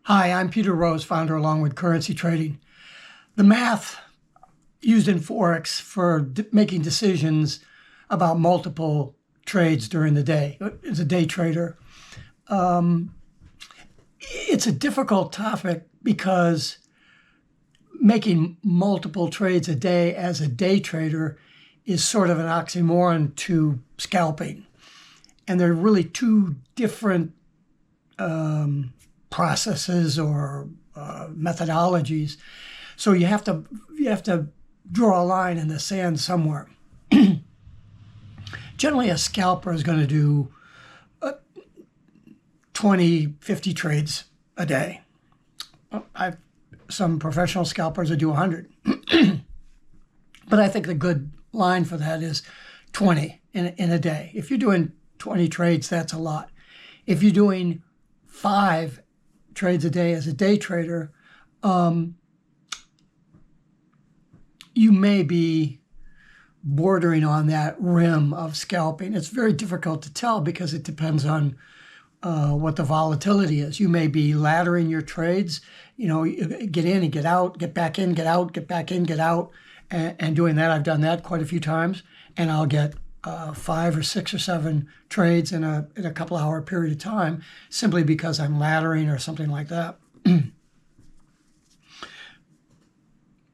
Hi, I'm Peter Rose, founder of Longwood Currency Trading. The math used in Forex for making decisions about multiple trades during the day. As a day trader, it's a difficult topic because making multiple trades a day as a day trader is sort of an oxymoron to scalping. And they're really two different processes or methodologies. So you have to draw a line in the sand somewhere. Generally, a scalper is going to do 20, 50 trades a day. Some professional scalpers that do 100. But I think the good line for that is 20 in a day. If you're doing 20 trades, that's a lot. If you're doing 5 trades a day as a day trader, you may be bordering on that rim of scalping. It's very difficult to tell because it depends on what the volatility is. You may be laddering your trades, get in and get out, get back in, get out, get back in, get out, and doing that. I've done that quite a few times, and I'll get 5 or 6 or 7 trades in a couple hour period of time simply because I'm laddering or something like that.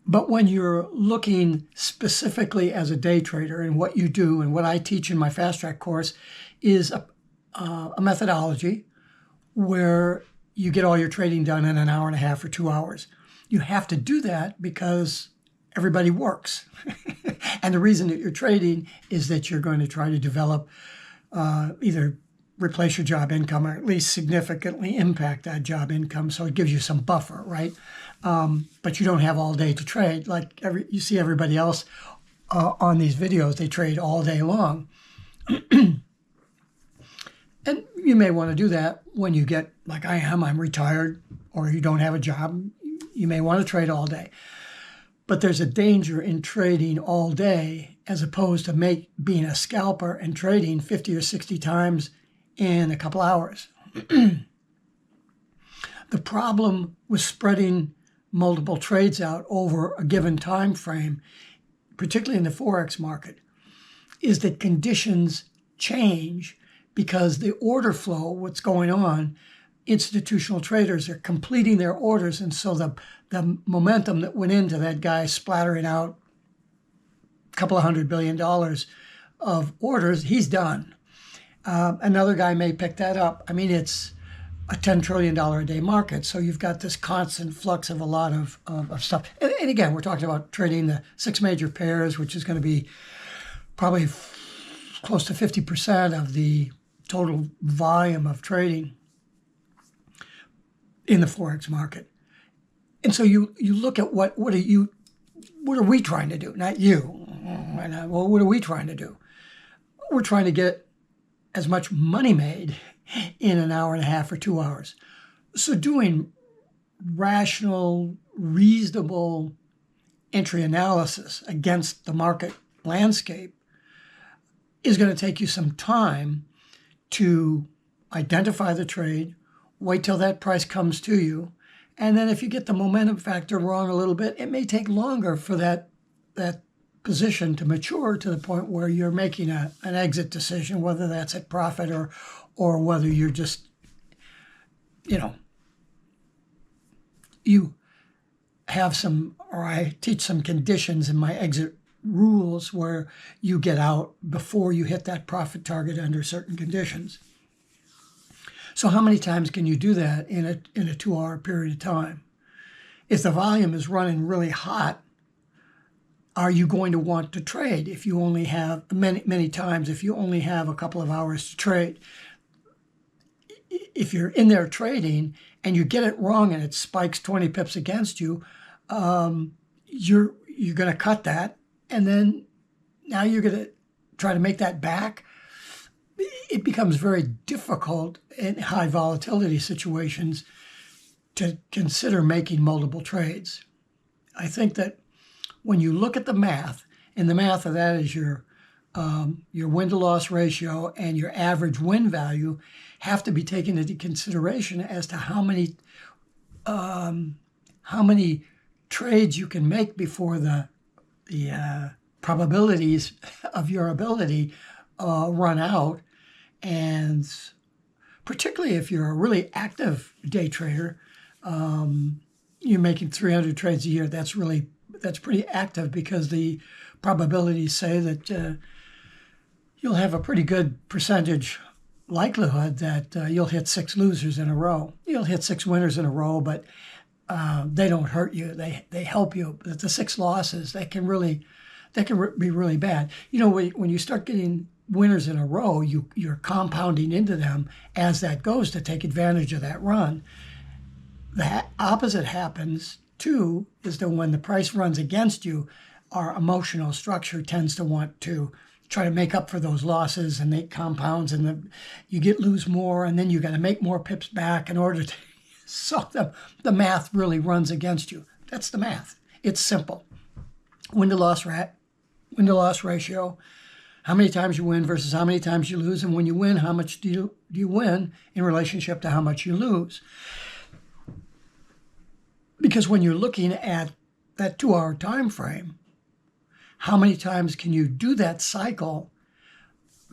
But when you're looking specifically as a day trader, and what you do and what I teach in my fast track course is a methodology where you get all your trading done in an hour and a half or 2 hours. You have to do that because everybody works. And the reason that you're trading is that you're going to try to develop, either replace your job income or at least significantly impact that job income. So it gives you some buffer, right? But you don't have all day to trade. Like you see everybody else on these videos, they trade all day long. And you may want to do that when you get, like I am, I'm retired, or you don't have a job. You may want to trade all day. But there's a danger in trading all day as opposed to being a scalper and trading 50 or 60 times in a couple hours. The problem with spreading multiple trades out over a given time frame, particularly in the Forex market, is that conditions change because the order flow, what's going on, institutional traders are completing their orders, and so the momentum that went into that guy splattering out a couple of $100 billion of orders, he's done. Another guy may pick that up. I mean, it's a $10 trillion a day market, so you've got this constant flux of a lot of stuff. And again, we're talking about trading the 6 major pairs, which is going to be probably close to 50% of the total volume of trading in the Forex market. And so you look at what are we trying to do? Not you. Well, what are we trying to do? We're trying to get as much money made in an hour and a half or 2 hours. So doing rational, reasonable entry analysis against the market landscape is going to take you some time to identify the trade, wait till that price comes to you, and then if you get the momentum factor wrong a little bit, it may take longer for that position to mature to the point where you're making an exit decision, whether that's at profit or whether you're just, you have some, or I teach some conditions in my exit rules where you get out before you hit that profit target under certain conditions. So how many times can you do that in a 2-hour period of time? If the volume is running really hot, are you going to want to trade if you only have many times, if you only have a couple of hours to trade? If you're in there trading and you get it wrong and it spikes 20 pips against you, you're going to cut that. And then now you're going to try to make that back. It becomes very difficult in high volatility situations to consider making multiple trades. I think that when you look at the math, and the math of that is your win-to-loss ratio and your average win value have to be taken into consideration as to how many how many trades you can make before the probabilities of your ability run out. And particularly if you're a really active day trader, you're making 300 trades a year. That's pretty active, because the probabilities say that you'll have a pretty good percentage likelihood that you'll hit 6 losers in a row. You'll hit 6 winners in a row, but they don't hurt you. They help you. But the 6 losses, they can be really bad. You know, when you start getting winners in a row, you're compounding into them as that goes to take advantage of that run. The opposite happens too, is that when the price runs against you, our emotional structure tends to want to try to make up for those losses, and it compounds, and you lose more, and then you got to make more pips back in order to. So the math really runs against you. That's the math. It's simple. Win-to-loss ratio. How many times you win versus how many times you lose, and when you win, how much do you win in relationship to how much you lose? Because when you're looking at that 2-hour time frame, how many times can you do that cycle?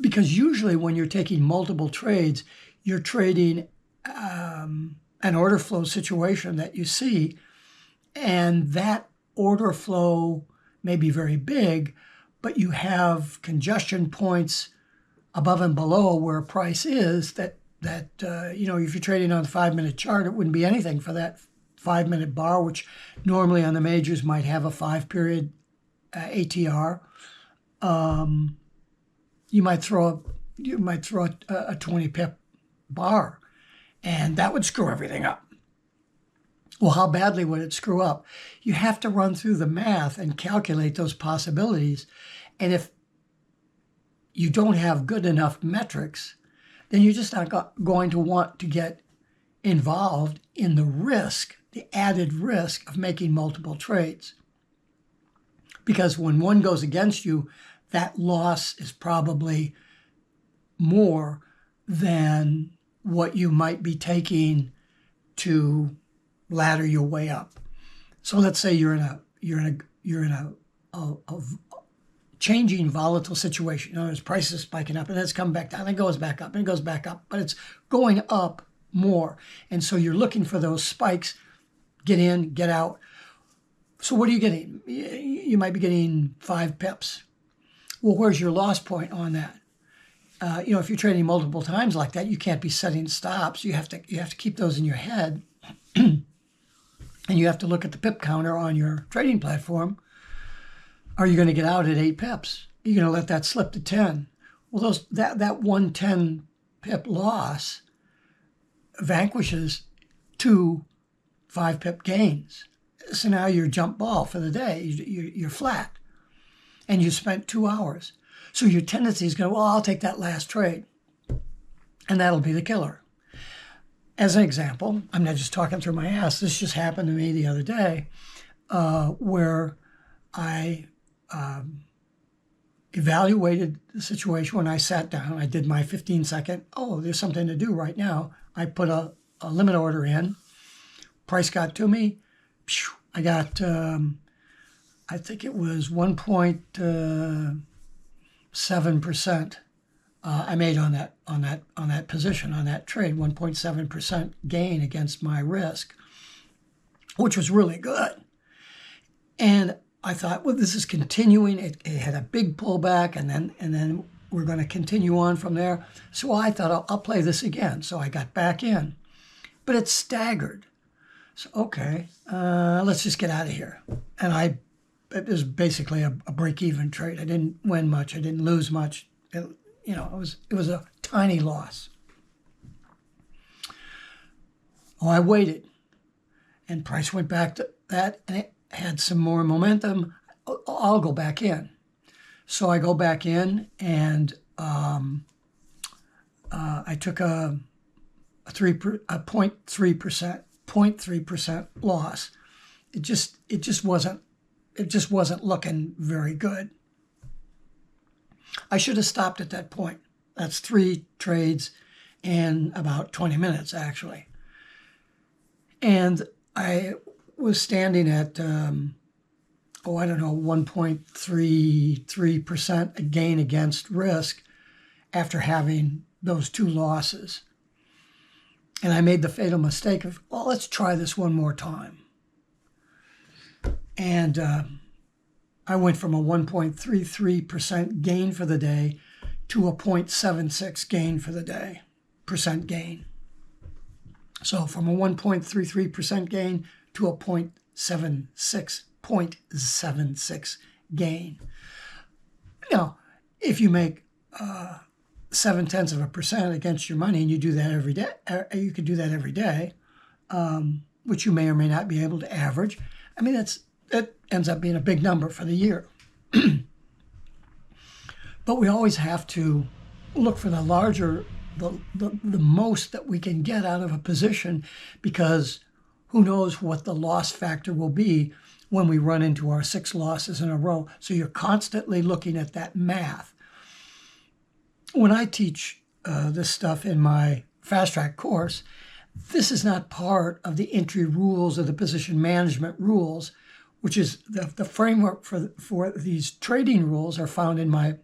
Because usually when you're taking multiple trades, you're trading an order flow situation that you see, and that order flow may be very big, but you have congestion points above and below where price is that if you're trading on the 5-minute chart, it wouldn't be anything for that 5-minute bar, which normally on the majors might have a 5-period ATR. You might throw a 20 pip bar, and that would screw everything up. Well, how badly would it screw up? You have to run through the math and calculate those possibilities. And if you don't have good enough metrics, then you're just not going to want to get involved in the added risk of making multiple trades. Because when one goes against you, that loss is probably more than what you might be taking to ladder your way up. So let's say you're in a changing volatile situation. In other words, prices spiking up, and then it's coming back down, and it goes back up, and it goes back up, but it's going up more. And so you're looking for those spikes, get in, get out. So what are you getting? You might be getting 5 pips. Well, where's your loss point on that? If you're trading multiple times like that, you can't be setting stops. You have to keep those in your head, and you have to look at the pip counter on your trading platform. Are you going to get out at 8 pips? You're going to let that slip to 10. Well, that 110 pip loss vanquishes 2 5-pip gains. So now you're jump ball for the day. You're flat, and you spent 2 hours. So your tendency is going, well, I'll take that last trade, and that'll be the killer. As an example, I'm not just talking through my ass. This just happened to me the other day, where I evaluated the situation. When I sat down, I did my 15-second, there's something to do right now. I put a limit order in. Price got to me. I got, I think it was 1.7%. I made on that position, on that trade, 1.7% gain against my risk, which was really good. And I thought, well, this is continuing. It had a big pullback, and then we're going to continue on from there. So I thought I'll play this again. So I got back in, but it staggered. So okay, let's just get out of here. And it was basically a break-even trade. I didn't win much. I didn't lose much. It was a tiny loss. I waited, and price went back to that, and it had some more momentum. I'll go back in. So I go back in, and I took a 0.3% loss. It just wasn't looking very good. I should have stopped at that point. That's 3 trades in about 20 minutes, actually. And I was standing at, I don't know, 1.33% a gain against risk after having those two losses. And I made the fatal mistake of, well, let's try this one more time. And I went from a 1.33% gain for the day to a 0.76 gain for the day, percent gain. So from a 1.33% gain to a 0.76 gain. Now, if you make 0.7% against your money, and you do that every day, you could do that every day, which you may or may not be able to average. I mean, that ends up being a big number for the year. But we always have to look for the larger, the most that we can get out of a position, because who knows what the loss factor will be when we run into our 6 losses in a row. So you're constantly looking at that math. When I teach this stuff in my fast track course, this is not part of the entry rules or the position management rules, which is the framework for these trading rules are found in my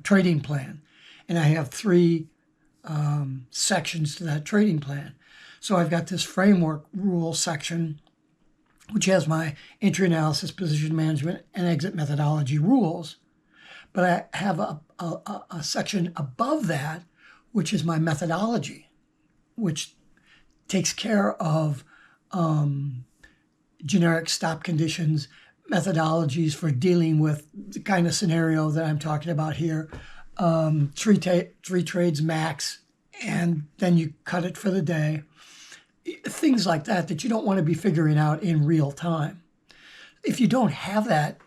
trading plan. And I have 3 sections to that trading plan. So I've got this framework rule section, which has my entry analysis, position management, and exit methodology rules. But I have a section above that, which is my methodology, which takes care of generic stop conditions, methodologies for dealing with the kind of scenario that I'm talking about here, 3 trades max, and then you cut it for the day. Things like that you don't want to be figuring out in real time. If you don't have that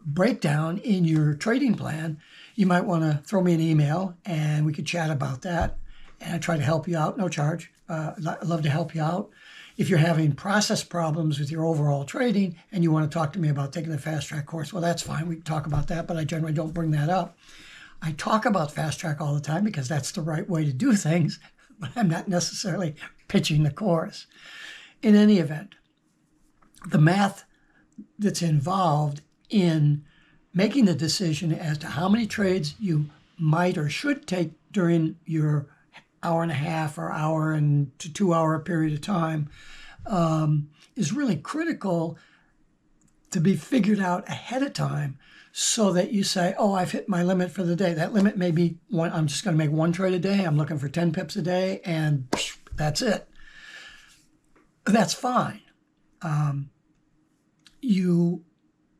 breakdown in your trading plan, you might want to throw me an email and we could chat about that. And I try to help you out, no charge. I'd love to help you out. If you're having process problems with your overall trading and you want to talk to me about taking the fast track course, well, that's fine. We can talk about that, but I generally don't bring that up. I talk about fast track all the time because that's the right way to do things, but I'm not necessarily pitching the course. In any event, the math that's involved in making the decision as to how many trades you might or should take during your hour and a half or hour and to 2 hour period of time is really critical to be figured out ahead of time, so that you say, oh, I've hit my limit for the day. That limit may be one, I'm just going to make 1 trade a day. I'm looking for 10 pips a day, and that's it. That's fine. You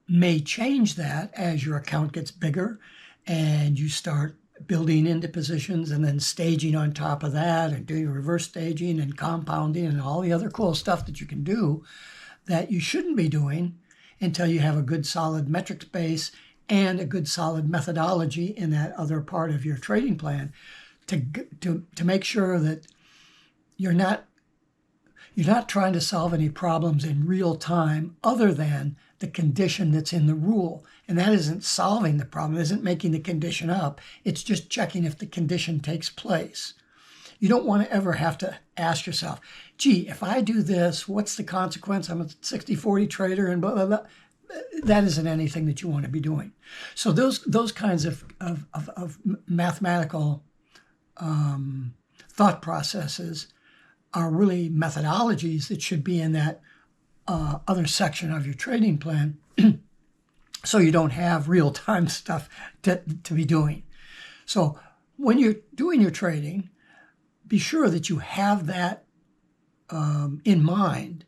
may change that as your account gets bigger and you start building into positions and then staging on top of that and doing reverse staging and compounding and all the other cool stuff that you can do that you shouldn't be doing until you have a good solid metrics base and a good solid methodology in that other part of your trading plan to make sure that you're not trying to solve any problems in real time other than the condition that's in the rule. And that isn't solving the problem, it isn't making the condition up. It's just checking if the condition takes place. You don't want to ever have to ask yourself, gee, if I do this, what's the consequence? I'm a 60-40 trader and blah, blah, blah. That isn't anything that you want to be doing. So those kinds of mathematical thought processes are really methodologies that should be in that other section of your trading plan, so you don't have real-time stuff to be doing. So when you're doing your trading, be sure that you have that in mind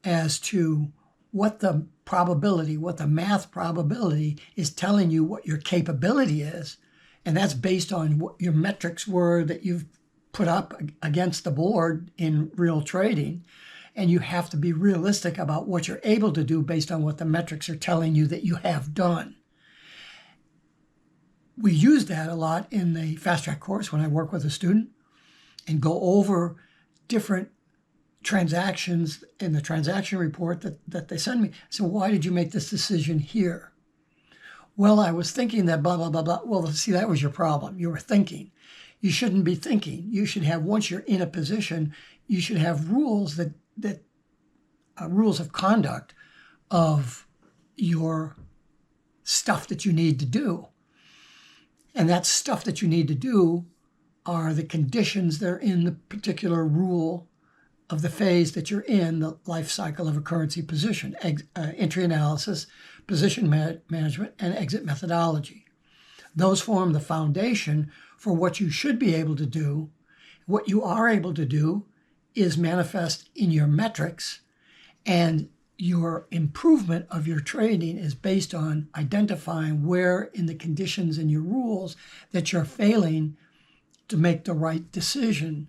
as to what the probability, what the math probability is telling you what your capability is. And that's based on what your metrics were that you've put up against the board in real trading. And you have to be realistic about what you're able to do based on what the metrics are telling you that you have done. We use that a lot in the fast track course when I work with a student and go over different transactions in the transaction report that they send me. So why did you make this decision here? Well, I was thinking that blah, blah, blah, blah. Well, see, that was your problem. You were thinking. You shouldn't be thinking. You should have, once you're in a position, you should have rules that rules of conduct of your stuff that you need to do. And that stuff that you need to do are the conditions that are in the particular rule of the phase that you're in, the life cycle of a currency position, entry analysis, position management, and exit methodology. Those form the foundation for what you should be able to do. What you are able to do is manifest in your metrics, and your improvement of your trading is based on identifying where in the conditions in your rules that you're failing to make the right decision,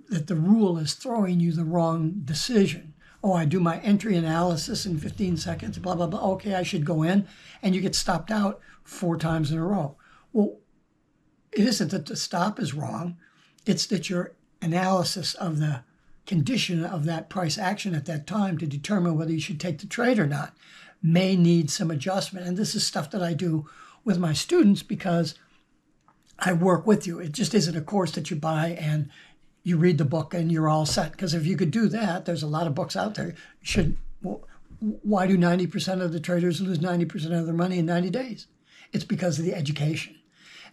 that the rule is throwing you the wrong decision. Oh, I do my entry analysis in 15 seconds, blah, blah, blah. Okay, I should go in, and you get stopped out 4 times in a row. Well, it isn't that the stop is wrong. It's that your analysis of the condition of that price action at that time to determine whether you should take the trade or not may need some adjustment. And this is stuff that I do with my students because I work with you. It just isn't a course that you buy and you read the book and you're all set. Because if you could do that, there's a lot of books out there. Why do 90% of the traders lose 90% of their money in 90 days? It's because of the education.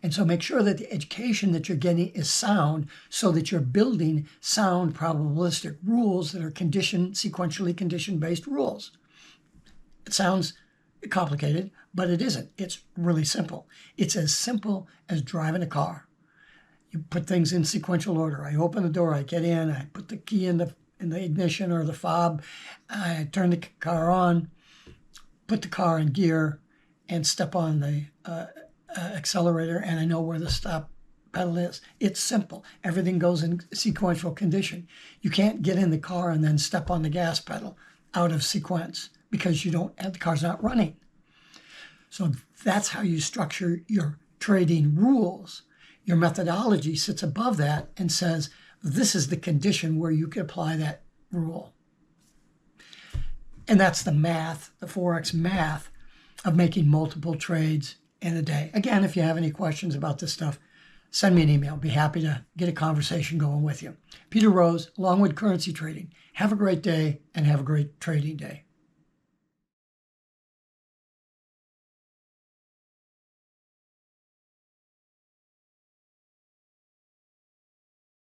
And so make sure that the education that you're getting is sound so that you're building sound probabilistic rules that are sequentially condition-based rules. It sounds complicated, but it isn't. It's really simple. It's as simple as driving a car. You put things in sequential order. I open the door, I get in, I put the key in the ignition or the fob, I turn the car on, put the car in gear, and step on the accelerator, and I know where the stop pedal is. It's simple. Everything goes in sequential condition. You can't get in the car and then step on the gas pedal out of sequence because the car's not running. So that's how you structure your trading rules. Your methodology sits above that and says, this is the condition where you can apply that rule. And that's the math, the Forex math of making multiple trades in a day. Again, if you have any questions about this stuff, send me an email. I'll be happy to get a conversation going with you. Peter Rose, Longwood Currency Trading. Have a great day and have a great trading day.